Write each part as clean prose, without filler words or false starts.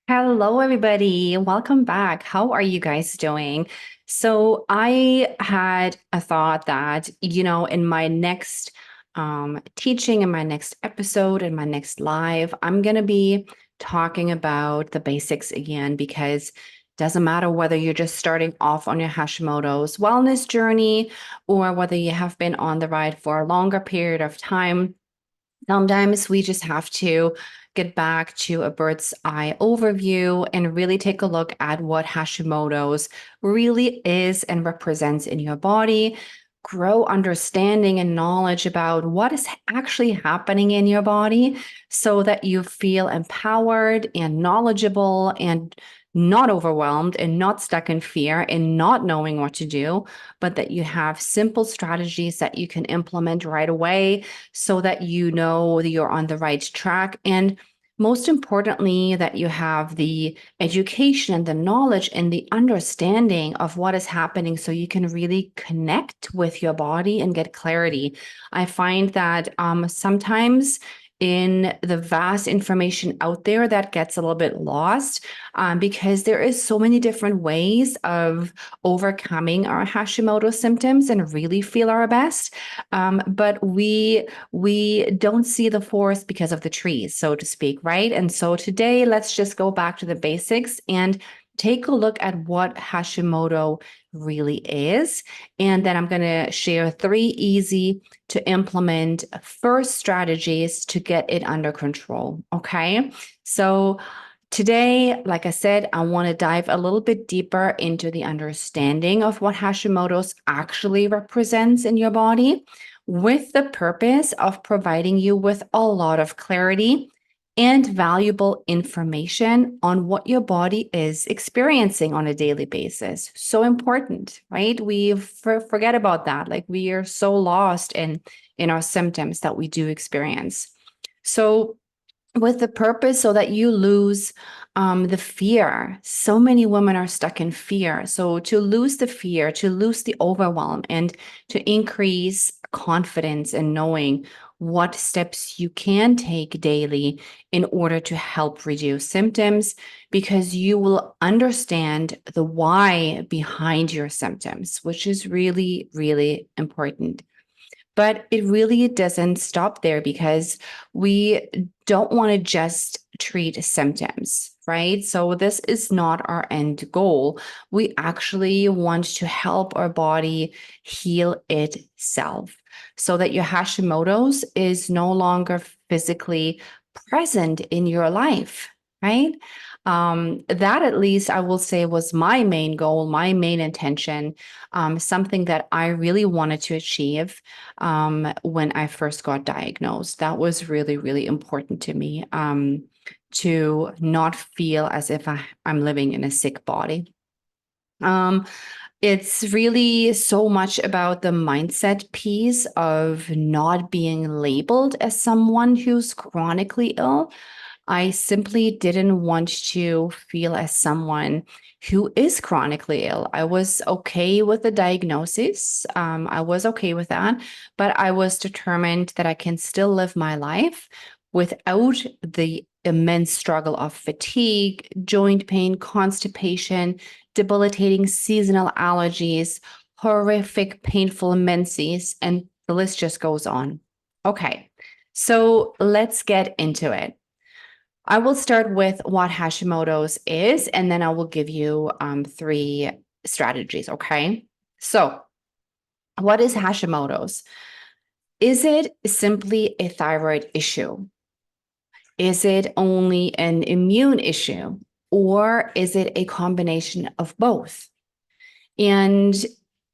Hello, everybody. Welcome back. How are you guys doing? So, I had a thought that, in my next teaching, in my next episode, in my next live, I'm going to be talking about the basics again because it doesn't matter whether you're just starting off on your Hashimoto's wellness journey or whether you have been on the ride for a longer period of time. Sometimes we just have to get back to a bird's eye overview and really take a look at what Hashimoto's really is and represents in your body, grow understanding and knowledge about what is actually happening in your body so that you feel empowered and knowledgeable and not overwhelmed and not stuck in fear and not knowing what to do, but that you have simple strategies that you can implement right away so that you know that you're on the right track. And most importantly, that you have the education and the knowledge and the understanding of what is happening so you can really connect with your body and get clarity. I find that sometimes in the vast information out there that gets a little bit lost because there is so many different ways of overcoming our Hashimoto symptoms and really feel our best. But we don't see the forest because of the trees, so to speak, right? And so today, let's just go back to the basics and take a look at what Hashimoto really is. And then I'm going to share 3 easy to implement first strategies to get it under control. Okay. So today, like I said, I want to dive a little bit deeper into the understanding of what Hashimoto's actually represents in your body with the purpose of providing you with a lot of clarity and valuable information on what your body is experiencing on a daily basis. So important, right? We forget about that. Like we are so lost in our symptoms that we do experience. So with the purpose so that you lose the fear. So many women are stuck in fear. So to lose the fear, to lose the overwhelm, and to increase confidence in knowing what steps you can take daily in order to help reduce symptoms, because you will understand the why behind your symptoms, which is really, really important. But it really doesn't stop there because we don't want to just treat symptoms, right? So this is not our end goal. We actually want to help our body heal itself so that your Hashimoto's is no longer physically present in your life, right? That at least I will say was my main goal, my main intention, something that I really wanted to achieve when I first got diagnosed. That was really, really important to me to not feel as if I'm living in a sick body. Um, it's really so much about the mindset piece of not being labeled as someone who's chronically ill. I simply didn't want to feel as someone who is chronically ill. I was okay with the diagnosis. I was okay with that, but I was determined that I can still live my life without the immense struggle of fatigue, joint pain, constipation, debilitating seasonal allergies, horrific, painful menses, and the list just goes on. Okay, so let's get into it. I will start with what Hashimoto's is, and then I will give you 3 strategies. Okay. So, what is Hashimoto's? Is it simply a thyroid issue? Is it only an immune issue? Or is it a combination of both? And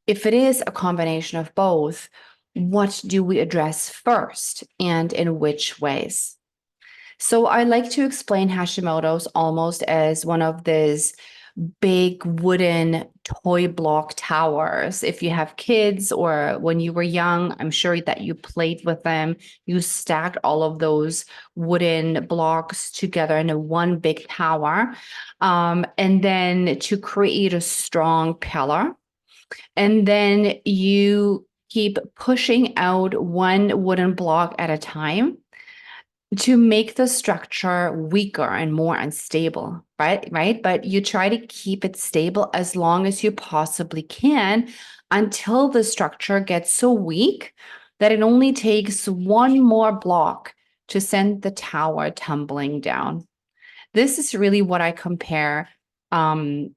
if it is a combination of both, what do we address first and in which ways? So I like to explain Hashimoto's almost as one of these big wooden toy block towers. If you have kids or when you were young, I'm sure that you played with them. You stacked all of those wooden blocks together in a one big tower. And then to create a strong pillar. And then you keep pushing out one wooden block at a time to make the structure weaker and more unstable, right? Right. But you try to keep it stable as long as you possibly can until the structure gets so weak that it only takes one more block to send the tower tumbling down. This is really what I compare to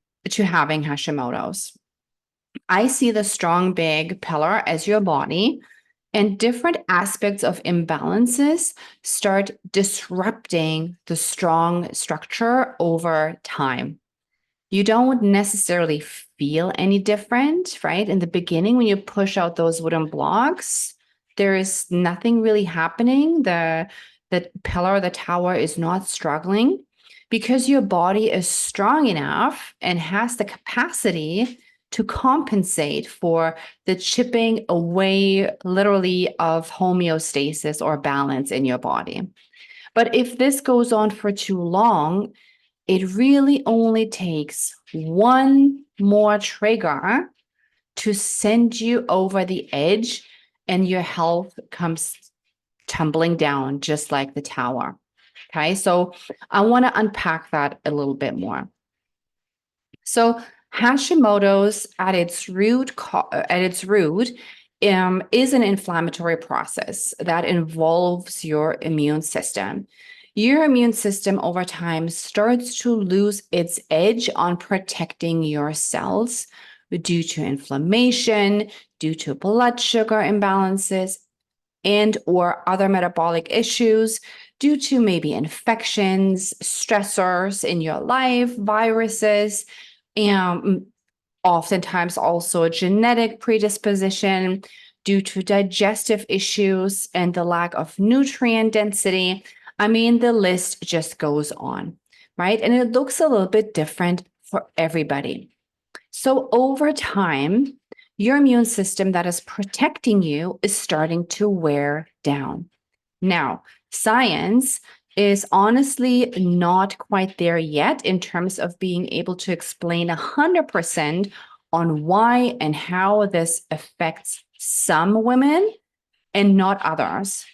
having Hashimoto's. I see the strong, big pillar as your body, and different aspects of imbalances start disrupting the strong structure over time. You don't necessarily feel any different, right? In the beginning, when you push out those wooden blocks, there is nothing really happening. The pillar, the tower is not struggling because your body is strong enough and has the capacity to compensate for the chipping away, literally, of homeostasis or balance in your body. But if this goes on for too long, it really only takes one more trigger to send you over the edge, and your health comes tumbling down just like the tower. Okay, so I want to unpack that a little bit more. So Hashimoto's at its root is an inflammatory process that involves your immune system. Your immune system over time starts to lose its edge on protecting your cells due to inflammation, due to blood sugar imbalances, and or other metabolic issues due to maybe infections, stressors in your life, viruses, and oftentimes also a genetic predisposition due to digestive issues and the lack of nutrient density. I mean, the list just goes on, right? And it looks a little bit different for everybody. So over time, your immune system that is protecting you is starting to wear down. Now, science is honestly not quite there yet in terms of being able to explain 100% on why and how this affects some women and not others.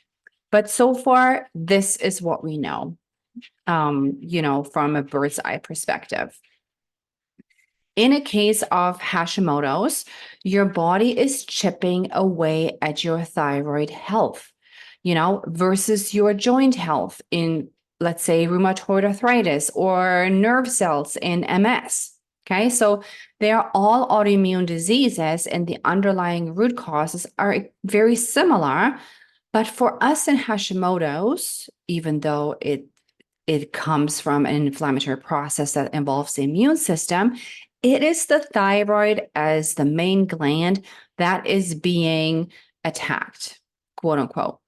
But so far, this is what we know, from a bird's eye perspective. In a case of Hashimoto's, your body is chipping away at your thyroid health, versus your joint health in, let's say, rheumatoid arthritis or nerve cells in MS. Okay, so they are all autoimmune diseases and the underlying root causes are very similar. But for us in Hashimoto's, even though it comes from an inflammatory process that involves the immune system, it is the thyroid as the main gland that is being attacked, quote unquote.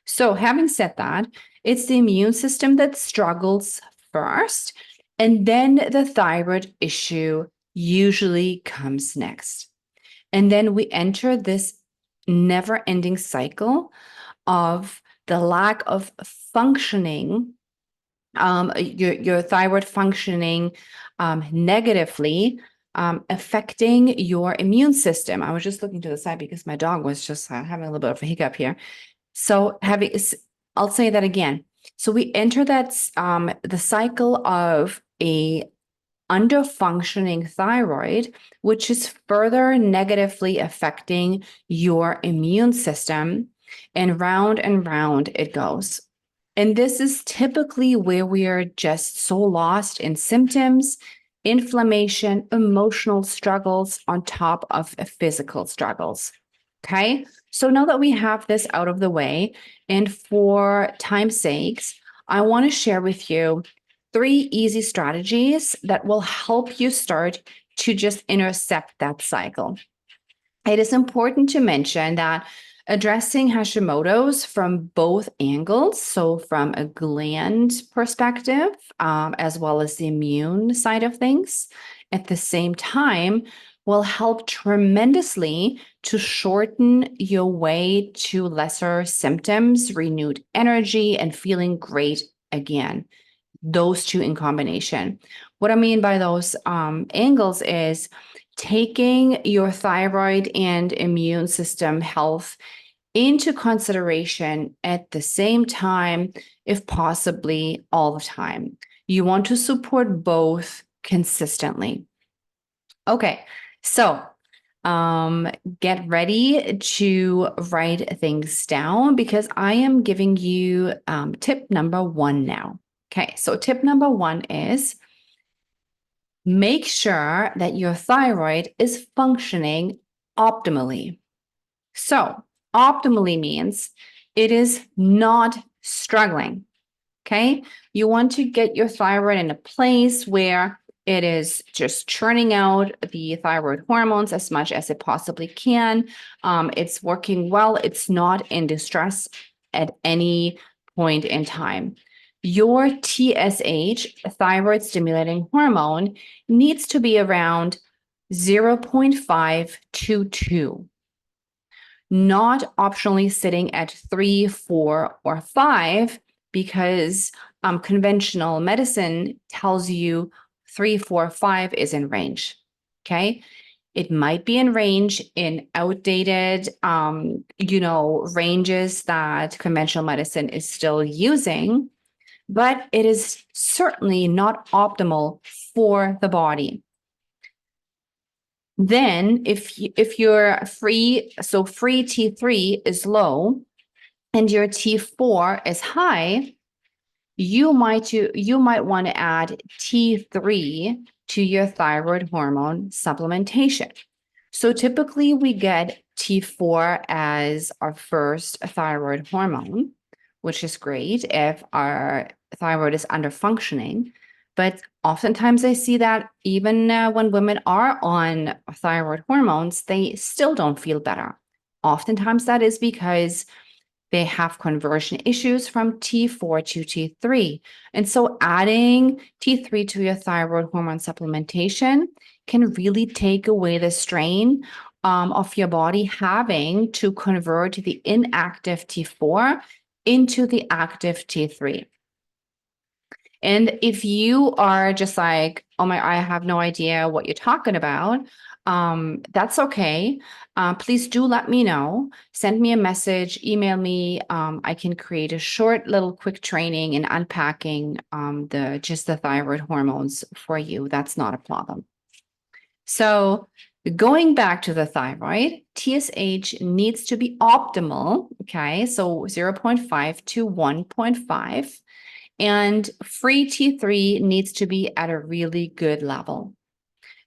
So, having said that, it's the immune system that struggles first, and then the thyroid issue usually comes next. And then we enter this never ending cycle of the lack of functioning, your thyroid functioning negatively, affecting your immune system. I was just looking to the side because my dog was just having a little bit of a hiccup here. So I'll say that again. So we enter the cycle of a underfunctioning thyroid, which is further negatively affecting your immune system, and round it goes. And this is typically where we are just so lost in symptoms, inflammation, emotional struggles on top of physical struggles. Okay. So now that we have this out of the way, and for time's sakes, I want to share with you 3 easy strategies that will help you start to just intercept that cycle. It is important to mention that addressing Hashimoto's from both angles, so from a gland perspective, as well as the immune side of things, at the same time, will help tremendously to shorten your way to lesser symptoms, renewed energy, and feeling great again. Those two in combination. What I mean by those angles is taking your thyroid and immune system health into consideration at the same time, if possibly all the time. You want to support both consistently. Okay, so get ready to write things down because I am giving you tip number 1 now. Okay, so tip number 1 is make sure that your thyroid is functioning optimally. So, optimally means it is not struggling. Okay. You want to get your thyroid in a place where it is just churning out the thyroid hormones as much as it possibly can. It's working well. It's not in distress at any point in time. Your TSH, thyroid stimulating hormone, needs to be around 0.5 to 2, not optionally sitting at 3, 4, or 5, because conventional medicine tells you 3, 4, 5 is in range. Okay. It might be in range in outdated, ranges that conventional medicine is still using, but it is certainly not optimal for the body. Then if you're free, so free T3 is low and your T4 is high, you might want to add T3 to your thyroid hormone supplementation. So typically we get T4 as our first thyroid hormone, which is great if our thyroid is under functioning. But oftentimes I see that even when women are on thyroid hormones, they still don't feel better. Oftentimes that is because they have conversion issues from T4 to T3. And so adding T3 to your thyroid hormone supplementation can really take away the strain of your body having to convert the inactive T4 into the active T3. And if you are just like, oh my, I have no idea what you're talking about, that's okay. Please do let me know. Send me a message, email me. I can create a short little quick training in unpacking the thyroid hormones for you. That's not a problem. So going back to the thyroid, TSH needs to be optimal. Okay, so 0.5 to 1.5. And free T3 needs to be at a really good level.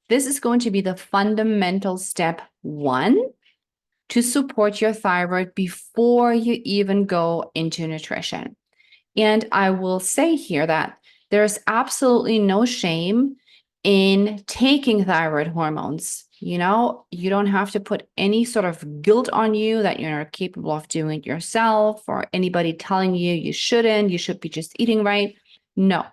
This is going to be the fundamental step 1 to support your thyroid before you even go into nutrition. And I will say here that there's absolutely no shame in taking thyroid hormones. You don't have to put any sort of guilt on you that you're not capable of doing it yourself, or anybody telling you you shouldn't, you should be just eating right. No,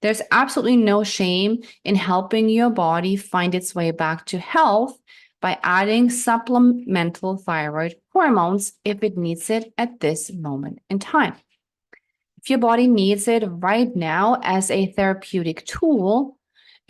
there's absolutely no shame in helping your body find its way back to health by adding supplemental thyroid hormones if it needs it at this moment in time. If your body needs it right now as a therapeutic tool,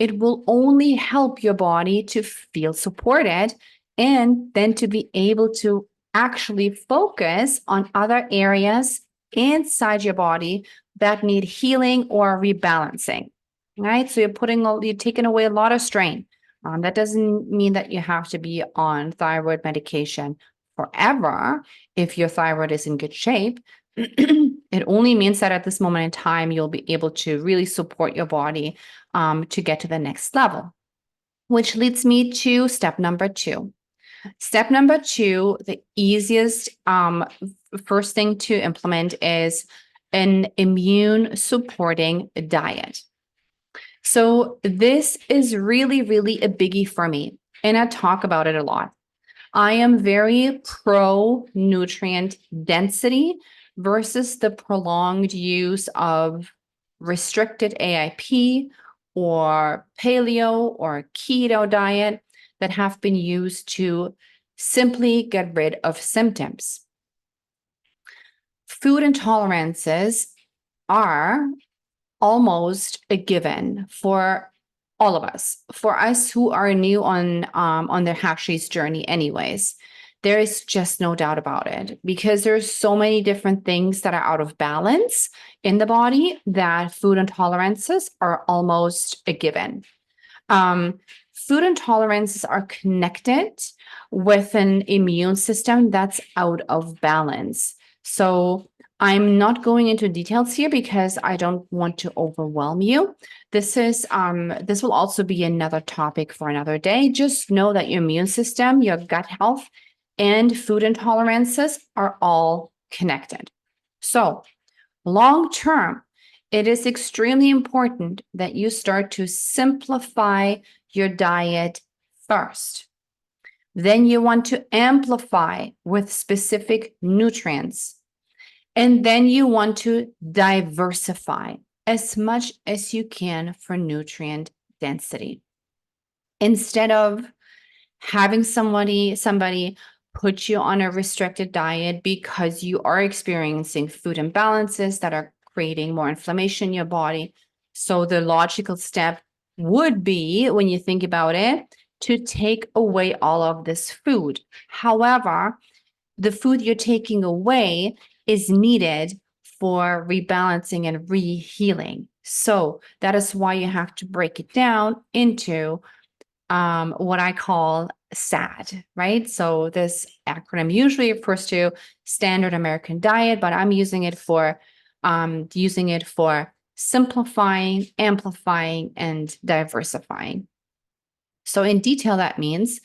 it will only help your body to feel supported and then to be able to actually focus on other areas inside your body that need healing or rebalancing. Right? So you're taking away a lot of strain. That doesn't mean that you have to be on thyroid medication forever if your thyroid is in good shape. It only means that at this moment in time, you'll be able to really support your body to get to the next level, which leads me to step number 2. Step number 2, the easiest first thing to implement is an immune supporting diet. So this is really, really a biggie for me, and I talk about it a lot. I am very pro nutrient density versus the prolonged use of restricted AIP or paleo or keto diet that have been used to simply get rid of symptoms. Food intolerances are almost a given for all of us, for us who are new on their Hashi's journey anyways. There is just no doubt about it, because there's so many different things that are out of balance in the body that food intolerances are almost a given. Food intolerances are connected with an immune system that's out of balance. So I'm not going into details here because I don't want to overwhelm you. This will also be another topic for another day. Just know that your immune system, your gut health, and food intolerances are all connected. So long term, it is extremely important that you start to simplify your diet first. Then you want to amplify with specific nutrients. And then you want to diversify as much as you can for nutrient density. Instead of having somebody put you on a restricted diet because you are experiencing food imbalances that are creating more inflammation in your body. So the logical step would be, when you think about it, to take away all of this food. However, the food you're taking away is needed for rebalancing and rehealing. So that is why you have to break it down into what I call SAD, right? So this acronym usually refers to Standard American Diet, but I'm using it for simplifying, amplifying, and diversifying. So in detail, that means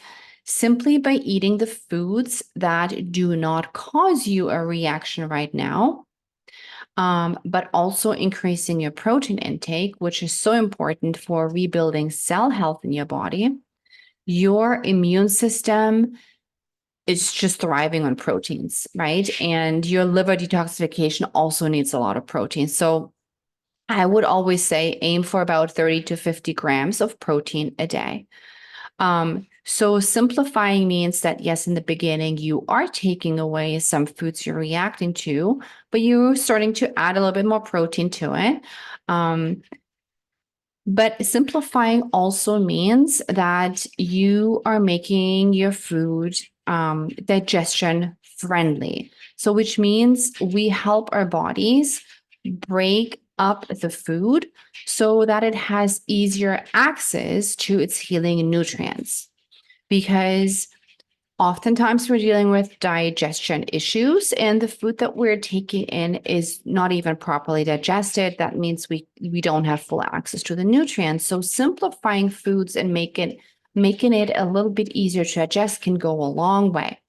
simply by eating the foods that do not cause you a reaction right now, but also increasing your protein intake, which is so important for rebuilding cell health in your body. Your immune system is just thriving on proteins, right? And your liver detoxification also needs a lot of protein. So I would always say aim for about 30 to 50 grams of protein a day. So simplifying means that, yes, in the beginning, you are taking away some foods you're reacting to, but you're starting to add a little bit more protein to it. But simplifying also means that you are making your food digestion friendly. So, which means we help our bodies break up the food so that it has easier access to its healing nutrients. Because oftentimes we're dealing with digestion issues, and the food that we're taking in is not even properly digested. That means we don't have full access to the nutrients. So simplifying foods and making it a little bit easier to digest can go a long way.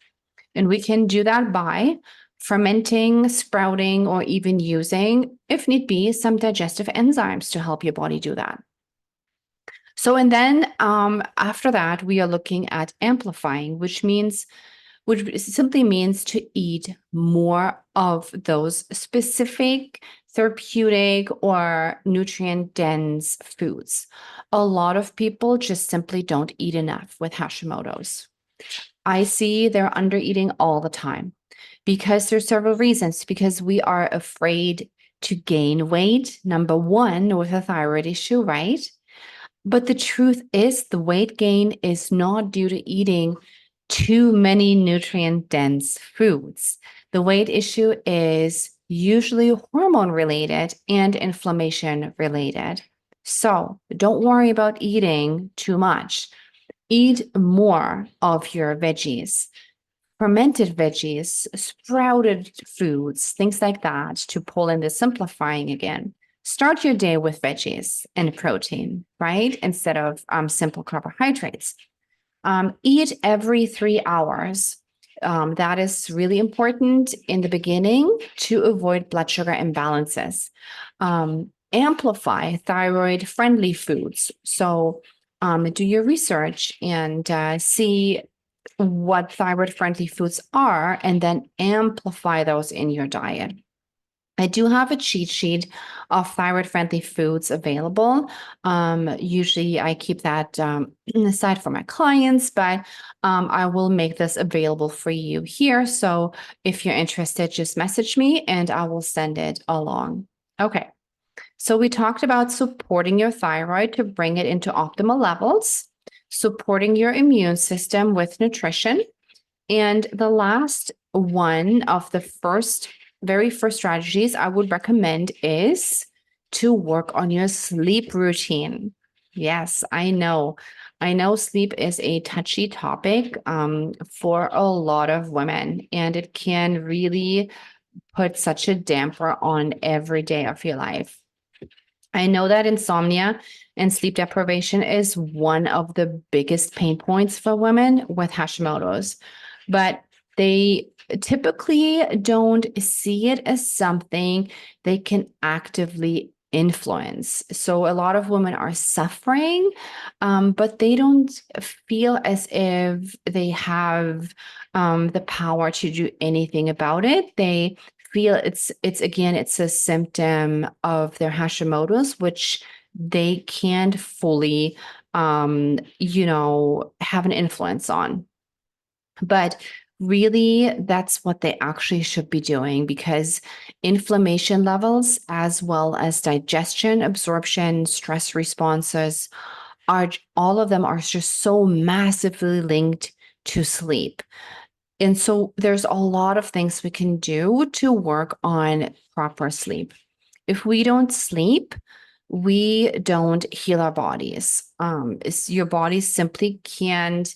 And we can do that by fermenting, sprouting, or even using, if need be, some digestive enzymes to help your body do that. So, and then after that, we are looking at amplifying, which simply means to eat more of those specific therapeutic or nutrient dense foods. A lot of people just simply don't eat enough with Hashimoto's. I see they're under eating all the time because there's several reasons. Because we are afraid to gain weight, number one, with a thyroid issue, right? But the truth is, the weight gain is not due to eating too many nutrient dense foods. The weight issue is usually hormone related and inflammation related. So don't worry about eating too much. Eat more of your veggies, fermented veggies, sprouted foods, things like that, to pull in the simplifying again. Start your day with veggies and protein, right? Instead of simple carbohydrates. Eat every 3 hours. That is really important in the beginning to avoid blood sugar imbalances. Amplify thyroid friendly foods. So do your research and see what thyroid friendly foods are, and then amplify those in your diet. I do have a cheat sheet of thyroid friendly foods available. Usually I keep that aside for my clients, but I will make this available for you here. So if you're interested, just message me and I will send it along. Okay. So we talked about supporting your thyroid to bring it into optimal levels, supporting your immune system with nutrition, And the last one of the very first strategies I would recommend is to work on your sleep routine. Yes, I know. I know sleep is a touchy topic for a lot of women, and it can really put such a damper on every day of your life. I know that insomnia and sleep deprivation is one of the biggest pain points for women with Hashimoto's, but they typically don't see it as something they can actively influence. So a lot of women are suffering, but they don't feel as if they have the power to do anything about it. They feel it's a symptom of their Hashimoto's, which they can't fully have an influence on. But really, that's what they actually should be doing, because inflammation levels, as well as digestion, absorption, stress responses, are all of them are just so massively linked to sleep. And so there's a lot of things we can do to work on proper sleep. If we don't sleep, we don't heal our bodies. Your body simply can't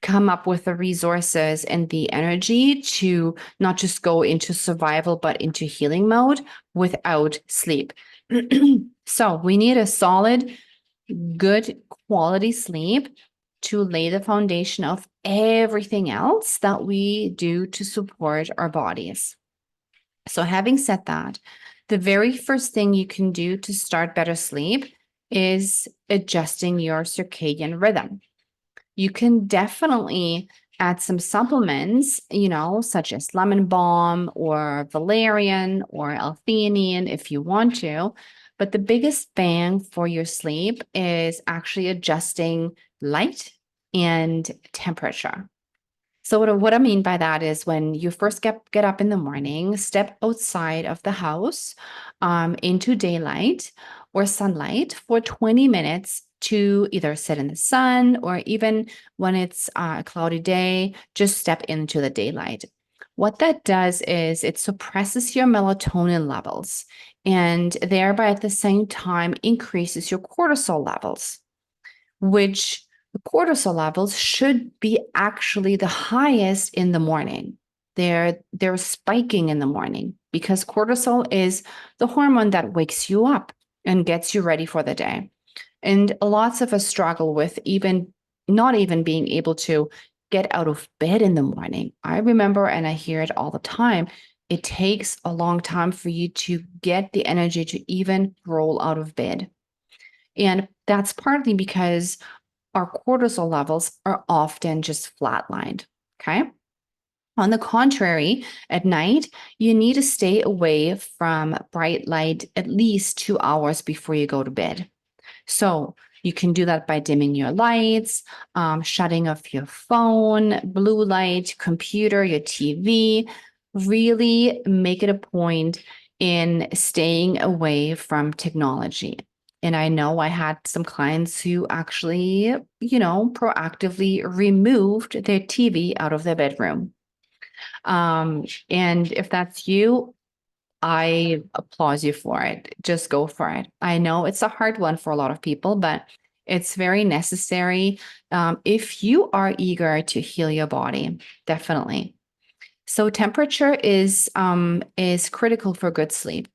come up with the resources and the energy to not just go into survival, but into healing mode without sleep. So we need a solid, good quality sleep to lay the foundation of everything else that we do to support our bodies. So, having said that, the very first thing you can do to start better sleep is adjusting your circadian rhythm. You can definitely add some supplements, such as lemon balm or valerian or L-theanine if you want to. But the biggest bang for your sleep is actually adjusting light and temperature. So what I mean by that is, when you first get up in the morning, step outside of the house into daylight or sunlight for 20 minutes to either sit in the sun, or even when it's a cloudy day, just step into the daylight. What that does is it suppresses your melatonin levels, and thereby at the same time increases your cortisol levels, which the cortisol levels should be actually the highest in the morning. They're spiking in the morning because cortisol is the hormone that wakes you up and gets you ready for the day. And lots of us struggle with even not even being able to get out of bed in the morning. I remember, and I hear it all the time, it takes a long time for you to get the energy to even roll out of bed. And that's partly because our cortisol levels are often just flatlined. Okay. On the contrary, at night, you need to stay away from bright light at least 2 hours before you go to bed. So you can do that by dimming your lights, shutting off your phone, blue light, computer, your TV. Really make it a point in staying away from technology. And I know I had some clients who actually, proactively removed their TV out of their bedroom. And if that's you, I applaud you for it. Just go for it. I know it's a hard one for a lot of people, but it's very necessary if you are eager to heal your body, definitely. So temperature is critical for good sleep.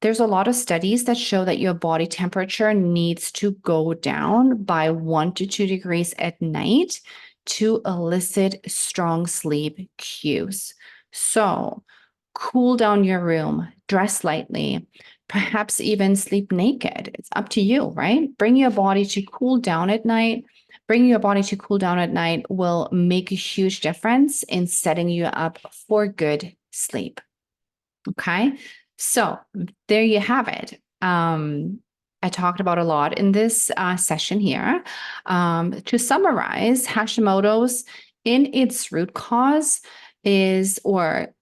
There's a lot of studies that show that your body temperature needs to go down by 1 to 2 degrees at night to elicit strong sleep cues. So, cool down your room, dress lightly, perhaps even sleep naked. It's up to you, right? Bring your body to cool down at night. Bringing your body to cool down at night will make a huge difference in setting you up for good sleep. Okay. So there you have it. I talked about a lot in this session here. To summarize, Hashimoto's in its root cause is, or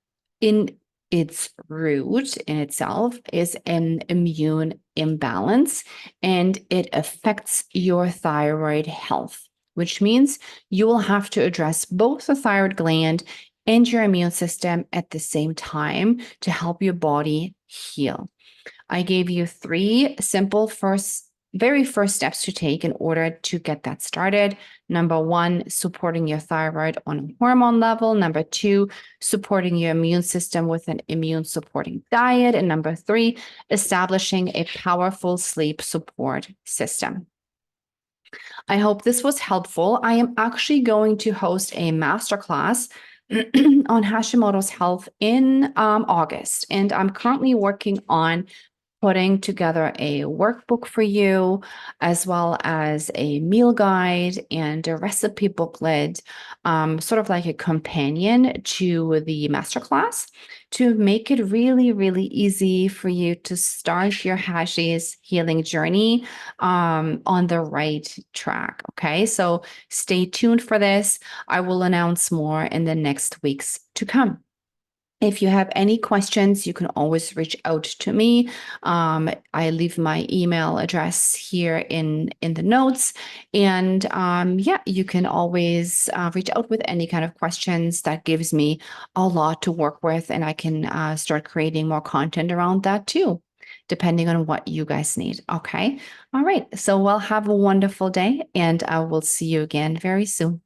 in its root in itself, is an immune imbalance, and it affects your thyroid health. which means you will have to address both the thyroid gland and your immune system at the same time to help your body heal. I gave you three simple very first steps to take in order to get that started. Number one, supporting your thyroid on a hormone level. Number two, supporting your immune system with an immune supporting diet. And number three, establishing a powerful sleep support system. I hope this was helpful. I am actually going to host a masterclass on Hashimoto's health in August, and I'm currently working on putting together a workbook for you, as well as a meal guide and a recipe booklet, sort of like a companion to the masterclass, to make it really, really easy for you to start your Hashi's healing journey on the right track. Okay, so stay tuned for this. I will announce more in the next weeks to come. If you have any questions, you can always reach out to me. I leave my email address here in the notes. And yeah, you can always reach out with any kind of questions. That gives me a lot to work with, and I can start creating more content around that too, depending on what you guys need. Okay. All right. So, well, have a wonderful day, and I will see you again very soon.